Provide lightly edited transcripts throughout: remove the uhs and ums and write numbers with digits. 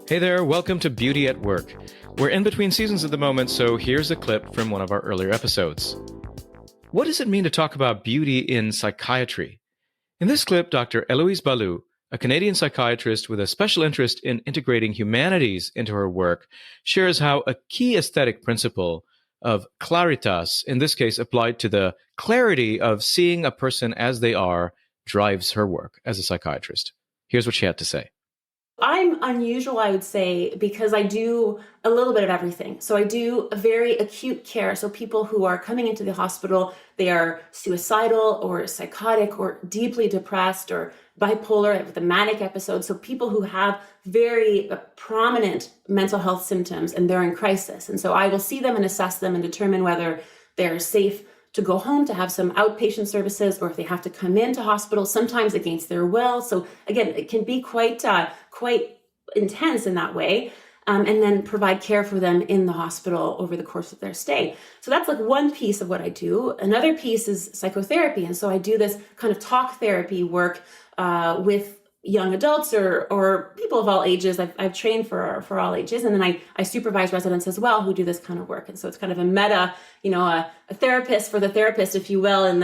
Hey there, welcome to Beauty at Work. We're in between seasons at the moment, so here's a clip from one of our earlier episodes. What does it mean to talk about beauty in psychiatry? In this clip, Dr. Eloise Ballou, a Canadian psychiatrist with a special interest in integrating humanities into her work, shares how a key aesthetic principle of claritas, in this case applied to the clarity of seeing a person as they are, drives her work as a psychiatrist. Here's what she had to say. I'm unusual, I would say, because I do a little bit of everything. So I do a very acute care. So people who are coming into the hospital, they are suicidal or psychotic or deeply depressed or bipolar with a manic episode. So people who have very prominent mental health symptoms and they're in crisis. And so I will see them and assess them and determine whether they're safe to go home to have some outpatient services, or if they have to come into hospital, sometimes against their will. So again, it can be quite intense in that way, and then provide care for them in the hospital over the course of their stay. So that's like one piece of what I do. Another piece is psychotherapy. And so I do this kind of talk therapy work with young adults or people of all ages. I've trained for all ages. And then I supervise residents as well who do this kind of work. And so it's kind of a meta, a therapist for the therapist, if you will, and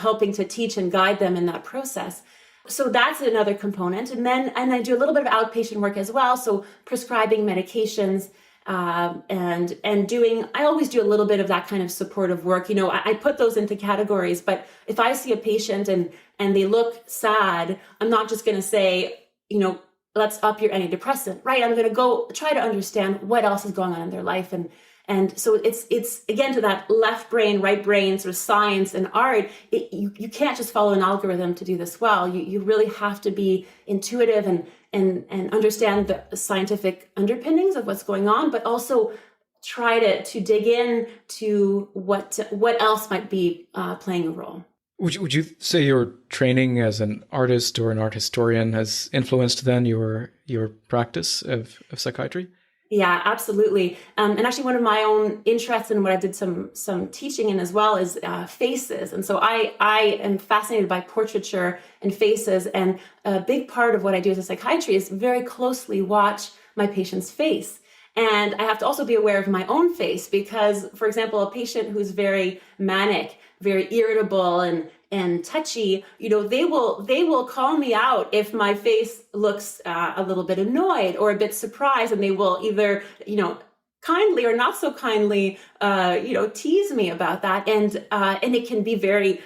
helping to teach and guide them in that process. So that's another component. And I do a little bit of outpatient work as well. So prescribing medications, and I always do a little bit of that kind of supportive work. I put those into categories, but if I see a patient and they look sad, I'm not just going to say, let's up your antidepressant, right? I'm going to go try to understand what else is going on in their life. And so it's again, to that left brain, right brain sort of science and art. You can't just follow an algorithm to do this well. You really have to be intuitive and understand the scientific underpinnings of what's going on, but also try to dig in to what else might be playing a role. Would you say your training as an artist or an art historian has influenced then your practice of psychiatry? Yeah, absolutely. And actually one of my own interests and what I did some teaching in as well is faces. And so I am fascinated by portraiture and faces. And a big part of what I do as a psychiatry is very closely watch my patient's face. And I have to also be aware of my own face because, for example, a patient who's very manic, very irritable and touchy, they will call me out if my face looks a little bit annoyed or a bit surprised, and they will either, kindly or not so kindly, tease me about that, and it can be very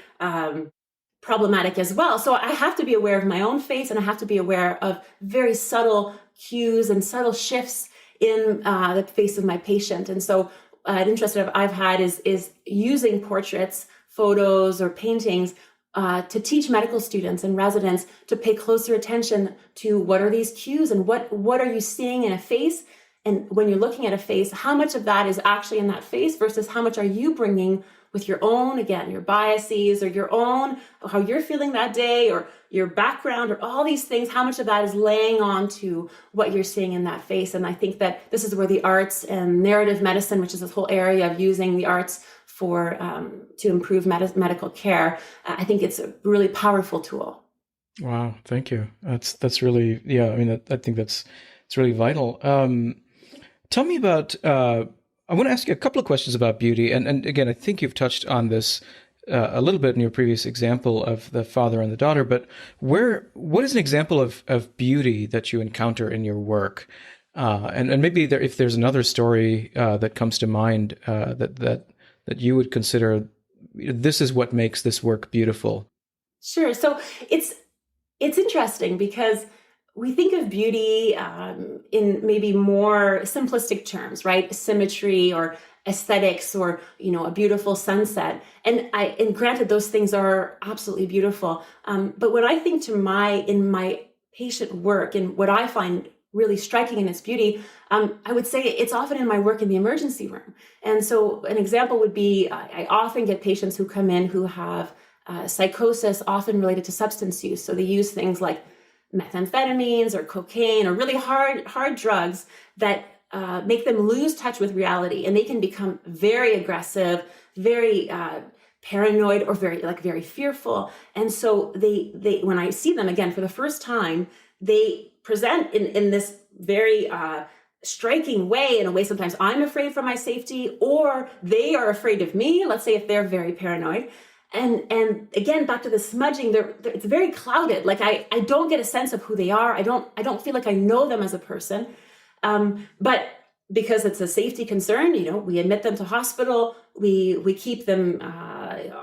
problematic as well. So I have to be aware of my own face, and I have to be aware of very subtle cues and subtle shifts in the face of my patient. And so an interest that I've had is using portraits, photos, or paintings to teach medical students and residents to pay closer attention to what are these cues and what are you seeing in a face. And when you're looking at a face, how much of that is actually in that face versus how much are you bringing with your own, again, your biases or your own, how you're feeling that day or your background or all these things, how much of that is laying on to what you're seeing in that face. And I think that this is where the arts and narrative medicine, which is this whole area of using the arts for to improve medical care, I think it's a really powerful tool. Wow, thank you. That's really, yeah. I mean, I think it's really vital. Tell me about. I want to ask you a couple of questions about beauty, and again, I think you've touched on this a little bit in your previous example of the father and the daughter. But what is an example of beauty that you encounter in your work, and maybe if there's another story that comes to mind that you would consider this is what makes this work beautiful? Sure. So it's interesting because we think of beauty in maybe more simplistic terms, right? Symmetry or aesthetics or, a beautiful sunset. And granted, those things are absolutely beautiful. But when I think in my patient work and what I find really striking in its beauty, I would say it's often in my work in the emergency room. And so an example would be, I often get patients who come in who have psychosis, often related to substance use. So they use things like methamphetamines or cocaine or really hard drugs that make them lose touch with reality. And they can become very aggressive, very paranoid, or very fearful. And so they when I see them again for the first time, they present in this very striking way, in a way sometimes I'm afraid for my safety, or they are afraid of me, let's say if they're very paranoid. And again, back to the smudging, it's very clouded. Like I don't get a sense of who they are. I don't feel like I know them as a person. But because it's a safety concern, we admit them to hospital. We keep them.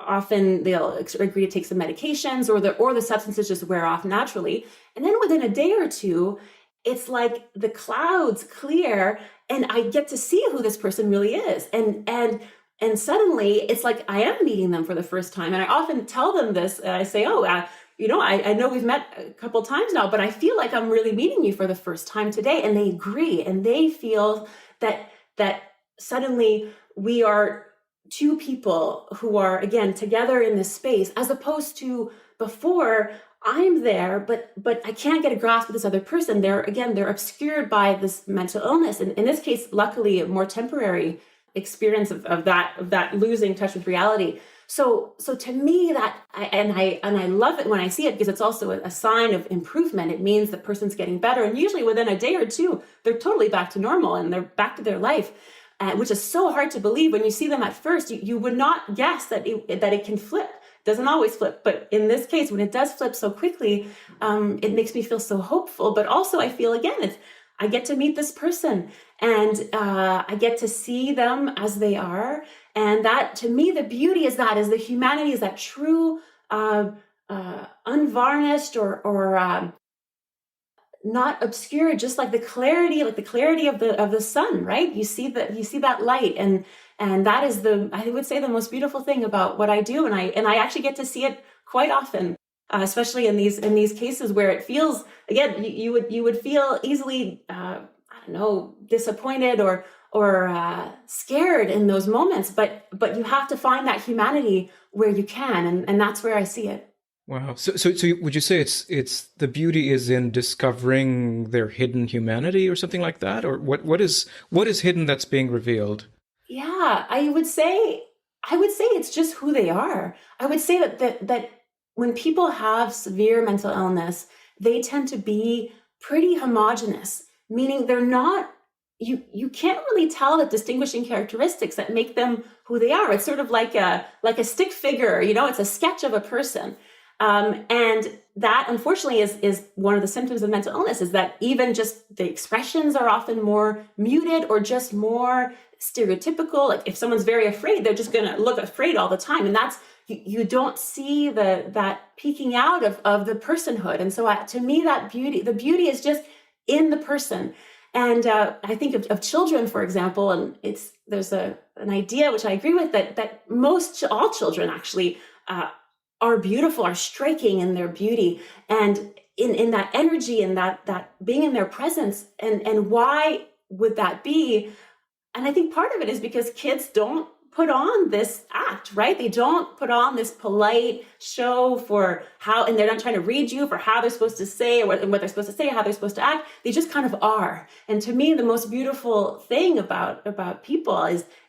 Often they'll agree to take some medications, or the substances just wear off naturally. And then within a day or two, it's like the clouds clear, and I get to see who this person really is. And suddenly it's like I am meeting them for the first time. And I often tell them this. I say, I know we've met a couple times now, but I feel like I'm really meeting you for the first time today. And they agree, and they feel that suddenly we are two people who are, again, together in this space, as opposed to before I'm there, but I can't get a grasp of this other person. They're obscured by this mental illness. And in this case, luckily, a more temporary experience of that losing touch with reality. So to me, I love it when I see it, because it's also a sign of improvement. It means the person's getting better, and usually within a day or two, they're totally back to normal and they're back to their life, which is so hard to believe when you see them at first. You would not guess that it can flip. It doesn't always flip, but in this case, when it does flip so quickly, it makes me feel so hopeful. But also, I feel, again, I get to meet this person, and I get to see them as they are. And that, to me, the beauty is the humanity, is that true, unvarnished or not obscured, just like the clarity of the sun, right? You see that light, and that is I would say, the most beautiful thing about what I do. And I actually get to see it quite often. Especially in these cases where it feels, again, you would feel easily, disappointed or scared in those moments, but you have to find that humanity where you can, and that's where I see it. Wow. So would you say it's the beauty is in discovering their hidden humanity or something like that, or what is hidden that's being revealed? Yeah, I would say it's just who they are. I would say that when people have severe mental illness, they tend to be pretty homogenous, meaning they're not, you can't really tell the distinguishing characteristics that make them who they are. It's sort of like a stick figure, it's a sketch of a person. And that, unfortunately, is one of the symptoms of mental illness, is that even just the expressions are often more muted or just more stereotypical. Like if someone's very afraid, they're just going to look afraid all the time. And that's, you don't see that peeking out of the personhood. And so to me, the beauty is just in the person. And I think of children, for example, and there's an idea which I agree with, that all children actually are beautiful, are striking in their beauty, and in that energy, and that being in their presence. And why would that be? And I think part of it is because kids don't put on this act, right? They don't put on this polite show for how, and they're not trying to read you for how they're supposed to say, or what they're supposed to say, how they're supposed to act. They just kind of are. And to me, the most beautiful thing about people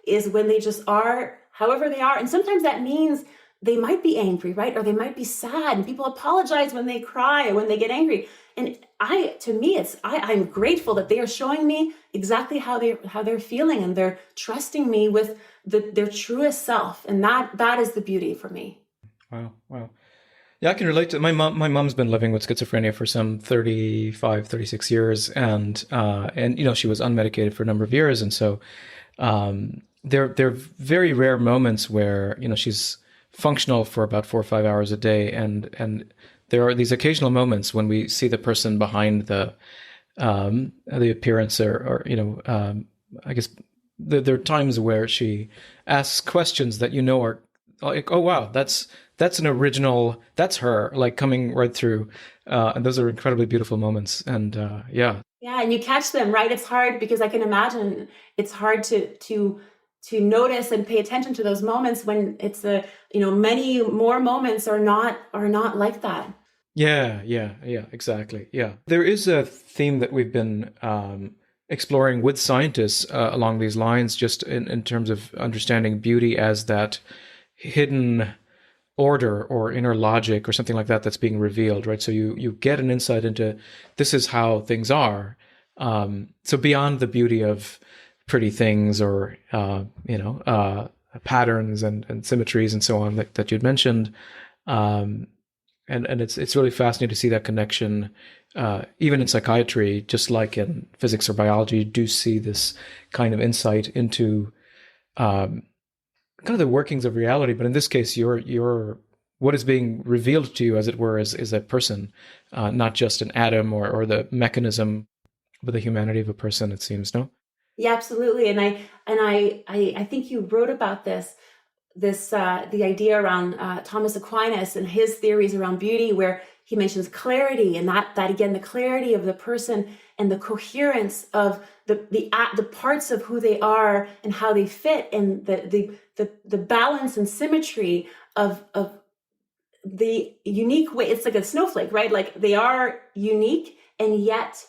is when they just are however they are. And sometimes that means they might be angry, right? Or they might be sad, and people apologize when they cry or when they get angry. And I'm grateful that they are showing me exactly how they're feeling, and they're trusting me with their truest self. And that is the beauty for me. Wow. Yeah, I can relate to my mom. My mom's been living with schizophrenia for some 35, 36 years. And she was unmedicated for a number of years. And so, there are very rare moments where, she's functional for about 4 or 5 hours a day. And there are these occasional moments when we see the person behind the appearance, or I guess there are times where she asks questions that are like, oh wow, that's an original, that's her, like coming right through, and those are incredibly beautiful moments. And yeah, and you catch them, right? It's hard, because I can imagine it's hard to notice and pay attention to those moments when it's many more moments are not like that. Yeah, exactly. Yeah. There is a theme that we've been exploring with scientists along these lines, just in terms of understanding beauty as that hidden order or inner logic or something like that that's being revealed, right? So you get an insight into this is how things are. So beyond the beauty of pretty things or patterns and symmetries and so on that you'd mentioned, um, and it's really fascinating to see that connection. Even in psychiatry, just like in physics or biology, you do see this kind of insight into um, kind of the workings of reality. But in this case, you're what is being revealed to you, as it were, is a person, not just an atom or the mechanism, but the humanity of a person. It seems, no. Yeah, absolutely. And I think you wrote about the idea around Thomas Aquinas and his theories around beauty, where he mentions clarity, and that again, the clarity of the person and the coherence of the parts of who they are and how they fit, and the balance and symmetry of the unique way. It's like a snowflake, right? Like they are unique and yet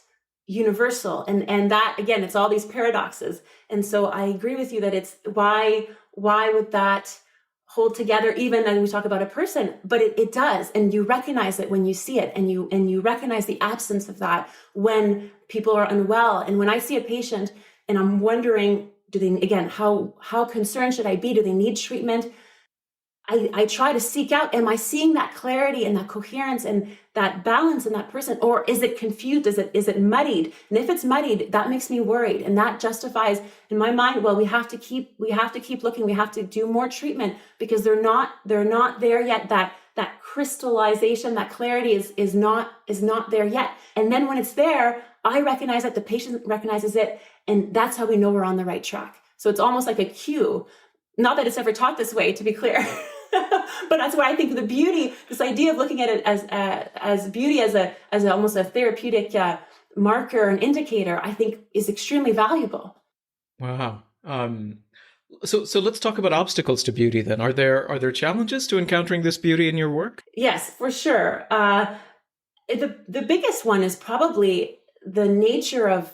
universal, and that again, it's all these paradoxes. And so I agree with you that it's why would that hold together, even when we talk about a person? But it does, and you recognize it when you see it, and you recognize the absence of that when people are unwell. And when I see a patient and I'm wondering, do they, again, how concerned should I be? Do they need treatment? I try to seek out, am I seeing that clarity and that coherence and that balance in that person? Or is it confused? Is it muddied? And if it's muddied, that makes me worried. And that justifies in my mind, well, we have to keep looking. We have to do more treatment because they're not there yet. That crystallization, that clarity is not there yet. And then when it's there, I recognize it, the patient recognizes it, and that's how we know we're on the right track. So it's almost like a cue. Not that it's ever taught this way, to be clear. But that's why I think the beauty, this idea of looking at it as beauty, as almost a therapeutic marker and indicator, I think is extremely valuable. Wow. So let's talk about obstacles to beauty then. Are there challenges to encountering this beauty in your work? Yes, for sure. The biggest one is probably the nature of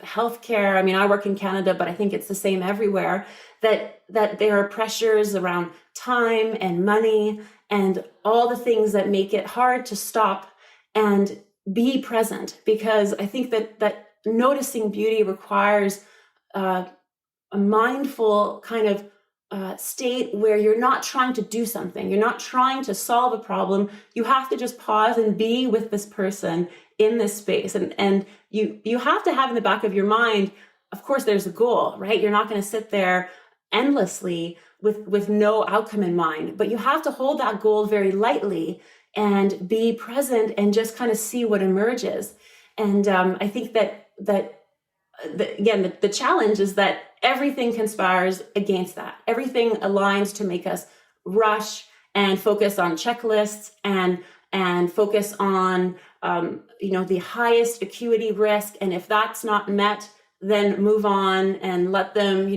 healthcare. I mean, I work in Canada, but I think it's the same everywhere. That there are pressures around time and money and all the things that make it hard to stop and be present. Because I think that noticing beauty requires a mindful kind of state where you're not trying to do something. You're not trying to solve a problem. You have to just pause and be with this person in this space. And you have to have in the back of your mind, of course, there's a goal, right? You're not going to sit there endlessly with no outcome in mind, but you have to hold that goal very lightly and be present and just kind of see what emerges. And I think again, the challenge is that everything conspires against that. Everything aligns to make us rush and focus on checklists and focus on the highest acuity risk. And if that's not met, then move on and let them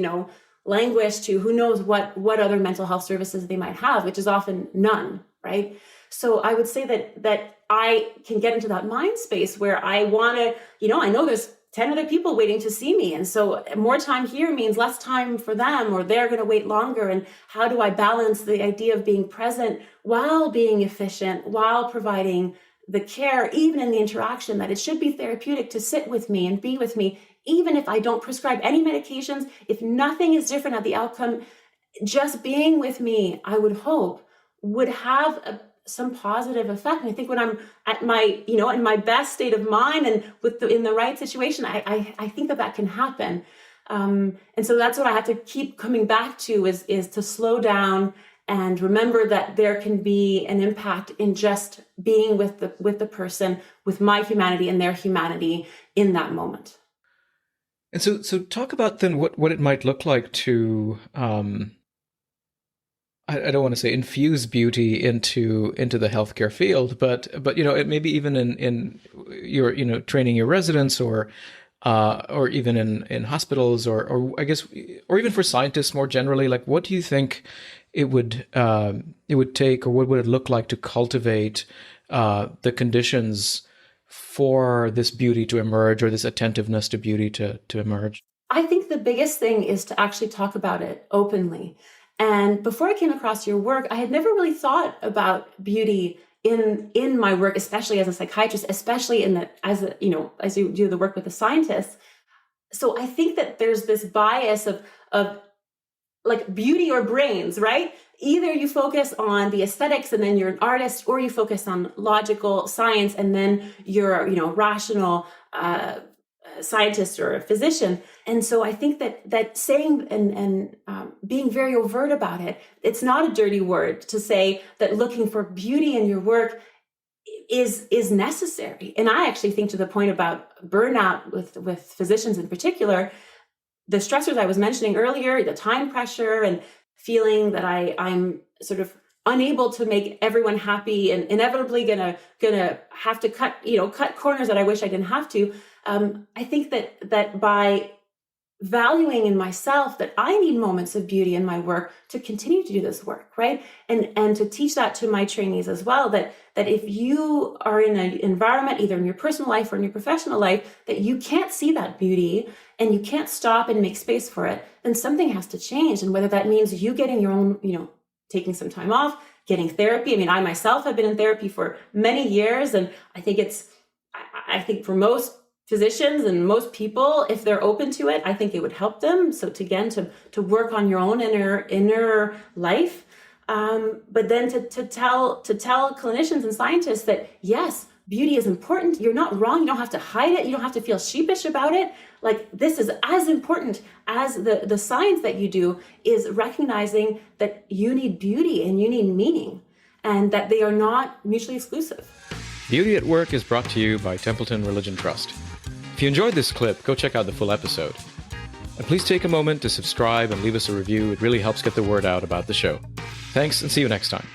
languish to who knows what other mental health services they might have, which is often none, right? So I would say that I can get into that mind space where I want to, I know there's 10 other people waiting to see me. And so more time here means less time for them, or they're going to wait longer. And how do I balance the idea of being present while being efficient, while providing the care, even in the interaction, that it should be therapeutic to sit with me and be with me, even if I don't prescribe any medications, if nothing is different at the outcome, just being with me, I would hope, would have some positive effect. And I think when I'm at my, in my best state of mind and in the right situation, I think that can happen. And so that's what I have to keep coming back to is to slow down and remember that there can be an impact in just being with the person, with my humanity and their humanity in that moment. And so talk about then what it might look like to I don't want to say infuse beauty into the healthcare field, but it maybe even in your training your residents or even in hospitals or I guess or even for scientists more generally. Like, what do you think it would take, or what would it look like to cultivate the conditions for this beauty to emerge, or this attentiveness to beauty to emerge? I think the biggest thing is to actually talk about it openly And before I came across your work, I had never really thought about beauty in my work, especially as a psychiatrist, especially as you do the work with the scientists. So I think that there's this bias of like beauty or brains, right? Either you focus on the aesthetics and then you're an artist, or you focus on logical science and then you're, rational scientist or a physician. And so I think that saying and being very overt about it, it's not a dirty word to say that looking for beauty in your work is necessary. And I actually think, to the point about burnout with physicians in particular, the stressors I was mentioning earlier, the time pressure and feeling that I'm sort of unable to make everyone happy and inevitably gonna have to cut corners that I wish I didn't have to. I think that by valuing in myself that I need moments of beauty in my work to continue to do this work, right? And to teach that to my trainees as well, that if you are in an environment, either in your personal life or in your professional life, that you can't see that beauty and you can't stop and make space for it, then something has to change. And whether that means you getting your own, taking some time off, getting therapy. I mean, I myself have been in therapy for many years, and I think for most physicians and most people, if they're open to it, I think it would help them. So to work on your own inner life, but then to tell clinicians and scientists that yes, beauty is important. You're not wrong. You don't have to hide it. You don't have to feel sheepish about it. Like, this is as important as the science that you do, is recognizing that you need beauty and you need meaning, and that they are not mutually exclusive. Beauty at Work is brought to you by Templeton Religion Trust. If you enjoyed this clip, go check out the full episode. And please take a moment to subscribe and leave us a review. It really helps get the word out about the show. Thanks, and see you next time.